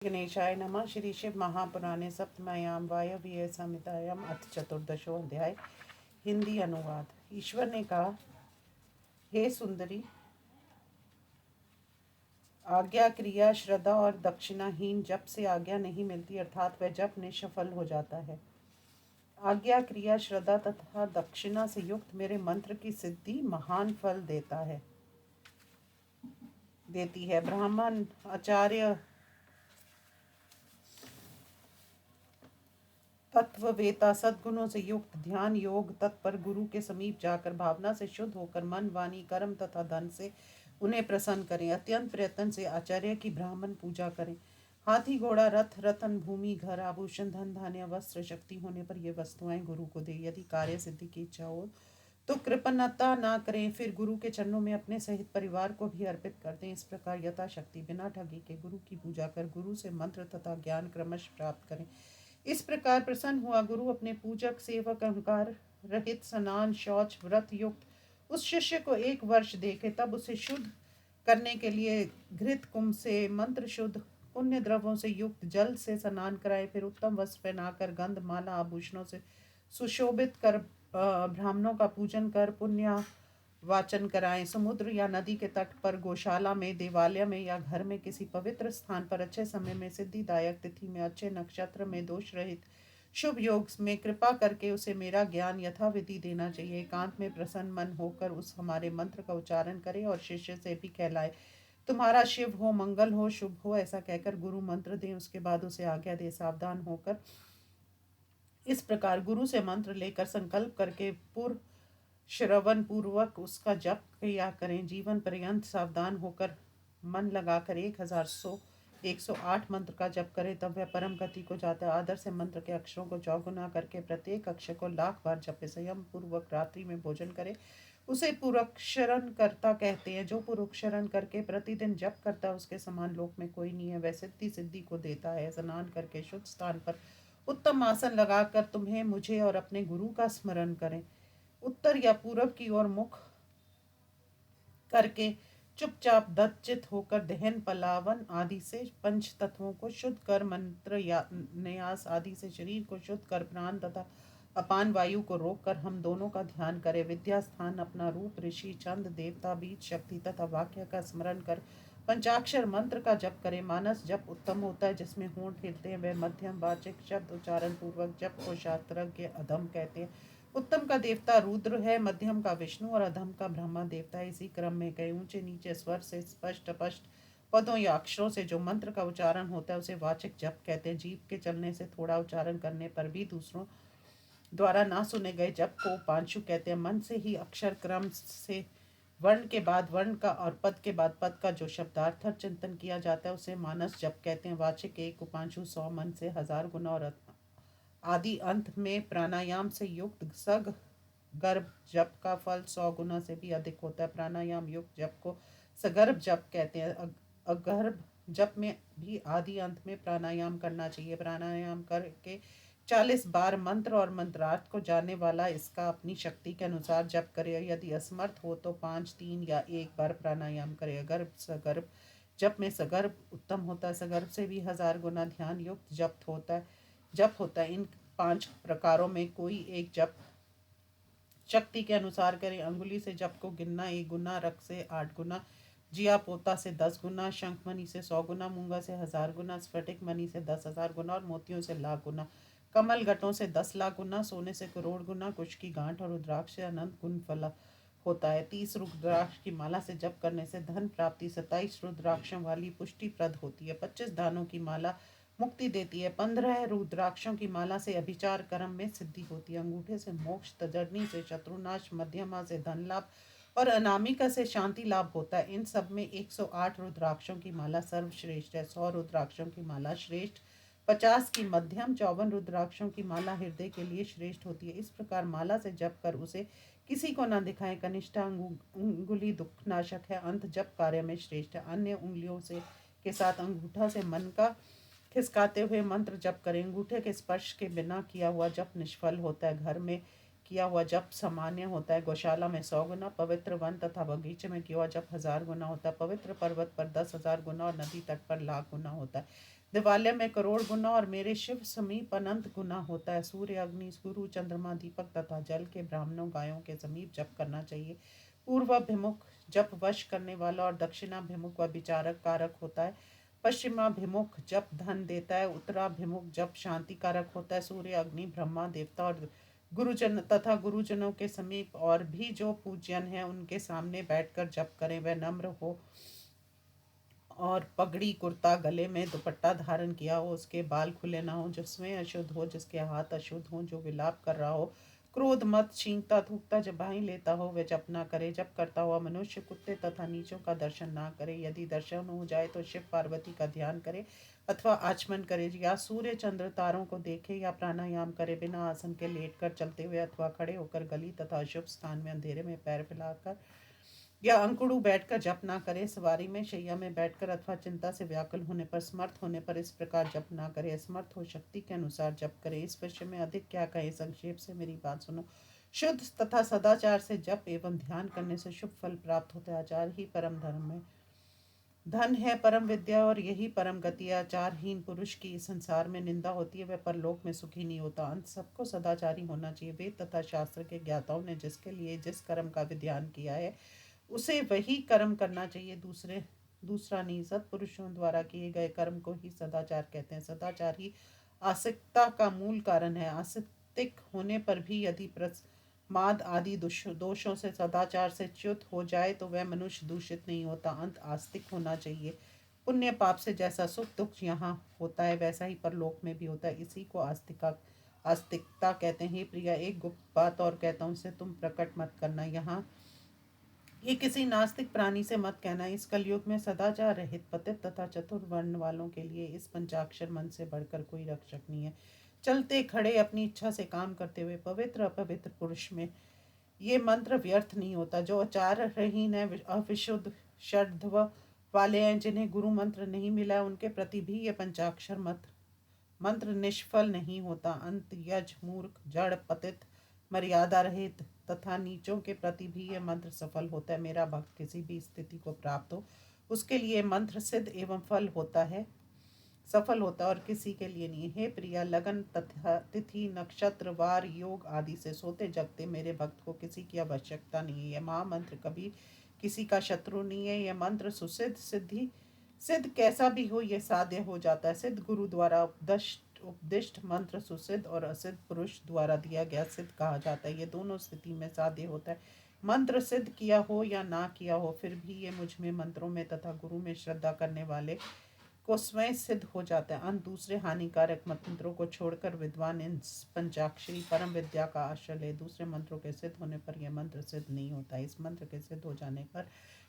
गणेशाय नमः। श्री शिव महापुराणे सप्तमयाम वायव्य संहितायाम अथ चतुर्दशो अध्याय। हिंदी अनुवाद। ईश्वर ने कहा, हे सुंदरी, आज्ञा, क्रिया, श्रद्धा और दक्षिणाहीन जप से आज्ञा नहीं मिलती, अर्थात वह जप निष्फल हो जाता है। आज्ञा, क्रिया, श्रद्धा तथा दक्षिणा से युक्त मेरे मंत्र की सिद्धि महान फल देती है। ब्राह्मण, आचार्य, तत्ववेता, सद्गुणों से युक्त, ध्यान योग तत्पर गुरु के समीप जाकर भावना से शुद्ध होकर मन, वाणी, कर्म तथा धन से उन्हें प्रसन्न करें। अत्यंत प्रयत्न से आचार्य की ब्राह्मण पूजा करें। हाथी, घोड़ा, रथ, रतन, भूमि, घर, आभूषण, धन, धान्य, वस्त्र, शक्ति होने पर ये वस्तुएं गुरु को दे। यदि कार्य सिद्धि की इच्छा हो तो कृपणता ना करें, फिर गुरु के चरणों में अपने सहित परिवार को भी अर्पित कर दें। इस प्रकार यथाशक्ति बिना ठगी के गुरु की पूजा कर गुरु से मंत्र तथा ज्ञान क्रमश प्राप्त करें। इस प्रकार प्रसन्न हुआ गुरु अपने पूजक, सेवक, अहंकार रहित, स्नान, शौच, व्रत युक्त उस शिष्य को 1 वर्ष देखे, तब उसे शुद्ध करने के लिए घृत कुंभ से मंत्र शुद्ध पुण्य द्रव्यों से युक्त जल से स्नान कराए। फिर उत्तम वस्त्र पहनाकर गंध, माला, आभूषणों से सुशोभित कर ब्राह्मणों का पूजन कर पुण्य वाचन कराएं। समुद्र या नदी के तट पर, गौशाला में, देवालय में या घर में किसी पवित्र स्थान पर अच्छे समय में, सिद्धिदायक तिथि में, अच्छे नक्षत्र में, दोष रहित शुभ योग में कृपा करके उसे मेरा ज्ञान यथाविधि देना चाहिए। एकांत में प्रसन्न मन होकर उस हमारे मंत्र का उच्चारण करे और शिष्य से भी कहलाए, तुम्हारा शिव हो, मंगल हो, शुभ हो, ऐसा कहकर गुरु मंत्र दे। उसके बाद उसे आज्ञा दे, सावधान होकर इस प्रकार गुरु से मंत्र लेकर संकल्प करके पूर्व श्रवण पूर्वक उसका जप किया करें। जीवन पर्यंत सावधान होकर मन लगाकर 1,108 मंत्र का जप करे, तब वह परम गति को जाता है। आदर से मंत्र के अक्षरों को चौगुना करके प्रत्येक अक्षर को 1,00,000 बार जपे। संयम पूर्वक रात्रि में भोजन करे, उसे पुरुक्षरण करता कहते हैं। जो पुरुक्षरण करके प्रतिदिन जप करता है, उसके समान लोक में कोई नहीं है। वह सिद्धि को देता है। स्नान करके शुद्ध स्थान पर उत्तम आसन लगाकर तुम्हें, मुझे और अपने गुरु का स्मरण करें। उत्तर या पूरब की ओर मुख करके चुपचाप दत्तचित होकर दहन, पलावन आदि से पंच तत्वों को शुद्ध कर, मंत्र या न्यास आदि से शरीर को शुद्ध कर, प्राण तथा अपान वायु को रोक कर हम दोनों का ध्यान करें। विद्या स्थान, अपना रूप, ऋषि, छंद, देवता, बीज, शक्ति तथा वाक्य का स्मरण कर पंचाक्षर मंत्र का जप करें। मानस जप उत्तम होता है, जिसमें होंठ हिलते हैं। वह मध्यम वाचिक शब्द उच्चारण पूर्वक जप को शास्त्रज्ञ अधम कहते हैं। उत्तम का देवता रुद्र है, मध्यम का विष्णु और अधम का ब्रह्मा देवता है। इसी क्रम में कई ऊंचे नीचे स्वर से स्पष्ट स्पष्ट पदों या अक्षरों से जो मंत्र का उच्चारण होता है, उसे वाचिक जप कहते हैं। जीभ के चलने से थोड़ा उच्चारण करने पर भी दूसरों द्वारा ना सुने गए जप को पांशु कहते हैं। मन से ही अक्षर क्रम से वर्ण के बाद वर्ण का और पद के बाद पद का जो शब्दार्थ चिंतन किया जाता है, उसे मानस जप कहते हैं। वाचिक 1, उपांशु 100, मन से 1000 गुना और आदि अंत में प्राणायाम से युक्त सग गर्भ जप का फल 100 गुना से भी अधिक होता है। प्राणायाम युक्त जप को सगर्भ जप कहते हैं। अगर्भ जप में भी आदि अंत में प्राणायाम करना चाहिए। प्राणायाम करके 40 बार मंत्र और मंत्रार्थ को जानने वाला इसका अपनी शक्ति के अनुसार जप करे। यदि असमर्थ हो तो 5, 3 या 1 बार प्राणायाम करे। अगर्भ सगर्भ जप में सगर्भ उत्तम होता है। सगर्भ से भी 1000 गुना ध्यान युक्त जप होता है। इन 5 प्रकारों में कोई एक जप शक्ति के अनुसार करें। अंगुली से जप को गिनना 1 गुना, रक्त से 8 गुना, जिया पोता से 10 गुना, शंख मणि से 100 गुना, मूंगा से 1000 गुना, स्फटिक मणि से 10,000 गुना और मोतियों से 1,00,000 गुना, कमल गटों से 10,00,000 गुना, सोने से करोड़ गुना, कुश की गांठ और रुद्राक्ष से अनंत गुण फल होता है। 30 रुद्राक्ष की माला से जप करने से धन प्राप्ति, 27 रुद्राक्षों वाली पुष्टि प्रद होती है, 25 दानों की माला मुक्ति देती है, 15 रुद्राक्षों की माला से अभिचार कर्म में सिद्धि होती है, अंगूठे से मोक्ष, तजरनी से शत्रुनाश, मध्यमा से धन लाभ और अनामिका से शांति लाभ होता है। इन सब में 108 रुद्राक्षों की माला सर्वश्रेष्ठ है। 100 रुद्राक्षों की माला श्रेष्ठ, 50 की मध्यम, 54 रुद्राक्षों की माला हृदय के लिए श्रेष्ठ होती है। इस प्रकार माला से जप कर उसे किसी को न दिखाएं। कनिष्ठा अंगुली दुखनाशक है, अंत जप कार्य में श्रेष्ठ है। अन्य उंगलियों से के साथ अंगूठा से मन का खिसकाते हुए मंत्र जप करें। अंगूठे के स्पर्श के बिना किया हुआ जप निष्फल होता है। घर में किया हुआ जप सामान्य होता है। गौशाला में 100 गुना, पवित्र वन तथा बगीचे में किया हुआ जप 1000 गुना होता है। पवित्र पर्वत पर 10,000 गुना और नदी तट पर 1,00,000 गुना होता है। दिवाल्या में करोड़ गुना और मेरे शिव समीप अनंत गुना होता है। सूर्य, अग्नि, गुरु, चंद्रमा, दीपक तथा जल के ब्राह्मणों गायों के समीप जप करना चाहिए। पूर्वाभिमुख जप वश करने वाला और दक्षिणाभिमुख व विचारक कारक होता है। पश्चिमाभिमुख जप धन देता है। उत्तराभिमुख जप शांति कारक होता है। सूर्य, अग्नि, ब्रह्मा देवता और गुरुजन तथा गुरुजनों के समीप और भी जो पूजन है उनके सामने बैठकर जप करें। वह नम्र हो और पगड़ी कुर्ता, गले में दुपट्टा धारण किया हो, उसके बाल खुले ना हो, जिसमें अशुद्ध हो, जिसके हाथ अशुद्ध हो, जो विलाप कर रहा हो, क्रोध मत, छींकता थूकता जबाही लेता हो, वह जप ना करे। जप करता हुआ मनुष्य कुत्ते तथा नीचों का दर्शन ना करे। यदि दर्शन हो जाए तो शिव पार्वती का ध्यान करे अथवा आचमन करे, या सूर्य चंद्र तारों को देखे, या प्राणायाम करे। बिना आसन के लेटकर, चलते हुए अथवा खड़े होकर, गली तथा अशुभ स्थान में अंधेरे में पैर फैलाकर या अंकुड़ू बैठकर जप ना करे। सवारी में, शैया में बैठकर अथवा चिंता से व्याकुल होने पर, समर्थ होने पर इस प्रकार जप ना करे। असमर्थ हो शक्ति के अनुसार जप करे। इस विषय में अधिक क्या कहे, संक्षेप से मेरी बात सुनो। शुद्ध तथा सदाचार से जप एवं ध्यान करने से शुभ फल प्राप्त होता है। आचार ही परम धर्म है, धन है परम विद्या, और यही परम गति है। आचारहीन पुरुष की इस संसार में निंदा होती है, वह परलोक में सुखी नहीं होता। अंत सबको सदाचारी होना चाहिए। वेद तथा शास्त्र के ज्ञाताओं ने जिसके लिए जिस कर्म का विधान किया है उसे वही कर्म करना चाहिए, दूसरा नहीं। सत्पुरुषों द्वारा किए गए कर्म को ही सदाचार कहते हैं। सदाचार ही आस्तिकता का मूल कारण है। आस्तिक होने पर भी यदि प्रमाद आदि दोषों से सदाचार से च्युत हो जाए तो वह मनुष्य दूषित नहीं होता। अंत आस्तिक होना चाहिए। पुण्य पाप से जैसा सुख दुख यहाँ होता है वैसा ही परलोक में भी होता है। इसी को आस्तिकता कहते हैं। प्रिया, एक गुप्त बात और कहता हूँ, उसे तुम प्रकट मत करना। यहाँ ये किसी नास्तिक प्राणी से मत कहना। इस कलयुग में सदाचार रहित, पतित तथा चतुर वर्ण वालों के लिए इस पंचाक्षर मंत्र से बढ़कर कोई रक्षक नहीं है। चलते खड़े अपनी इच्छा से काम करते हुए पवित्र अपवित्र पुरुष में ये मंत्र व्यर्थ नहीं होता। जो आचारहीन है, अविशुद्ध श्रद्धा वाले हैं, जिन्हें गुरु मंत्र नहीं मिला है, उनके प्रति भी ये पंचाक्षर मंत्र निष्फल नहीं होता। अंत यज, मूर्ख, जड़, पतित, मर्यादा रहित तथा नीचों के प्रति भी यह मंत्र सफल होता है। मेरा भक्त किसी भी स्थिति को प्राप्त हो उसके लिए मंत्र सिद्ध एवं सफल होता है, और किसी के लिए नहीं। हे प्रिया, लगन तथा तिथि, नक्षत्र, वार, योग आदि से सोते जगते मेरे भक्त को किसी की आवश्यकता नहीं है। यह महामंत्र कभी किसी का शत्रु नहीं है। यह मंत्र सिद्ध कैसा भी हो, यह साध्य हो जाता है। सिद्ध गुरु द्वारा उपदिष्ट मंत्र सुसिद्ध और असिद्ध पुरुष द्वारा दिया गया सिद्ध कहा जाता है। ये दोनों स्थिति में साध्य होता है। मंत्र सिद्ध किया हो या ना किया हो, फिर भी ये मुझ में, मंत्रों में तथा गुरु में श्रद्धा करने वाले को स्वयं सिद्ध हो जाता है। अंत दूसरे हानिकारक मंत्रों को छोड़कर विद्वान इन पंचाक्षरी परम विद्या का आश्रय ले। दूसरे मंत्रों के सिद्ध होने पर यह मंत्र सिद्ध नहीं होता। इस मंत्र के सिद्ध हो जाने पर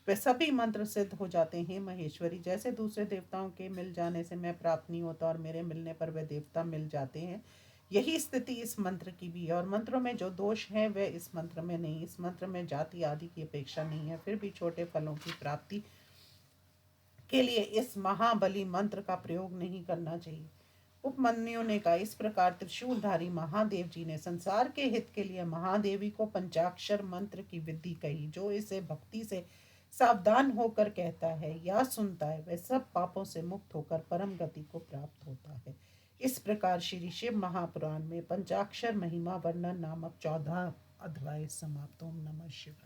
वे सभी मंत्र सिद्ध हो जाते हैं। महेश्वरी, जैसे दूसरे देवताओं के मिल जाने से मैं प्राप्त नहीं होता और मेरे मिलने पर वे देवता मिल जाते हैं, यही स्थिति इस मंत्र की भी है। और मंत्रों में जो दोष है वह इस मंत्र में नहीं। इस मंत्र में जाति आदि की अपेक्षा नहीं है। फिर भी छोटे फलों की प्राप्ति के लिए इस महाबली मंत्र का प्रयोग नहीं करना चाहिए। उपमन्यु ने कहा, इस प्रकार त्रिशूलधारी महादेव जी ने संसार के हित के लिए महादेवी को पंचाक्षर मंत्र की विधि कही। जो इसे भक्ति से सावधान होकर कहता है या सुनता है, वह सब पापों से मुक्त होकर परम गति को प्राप्त होता है। इस प्रकार श्री शिव महापुराण में पंचाक्षर महिमा वर्णन नामक 14 अध्याय समाप्त। ओम नमः शिवाय।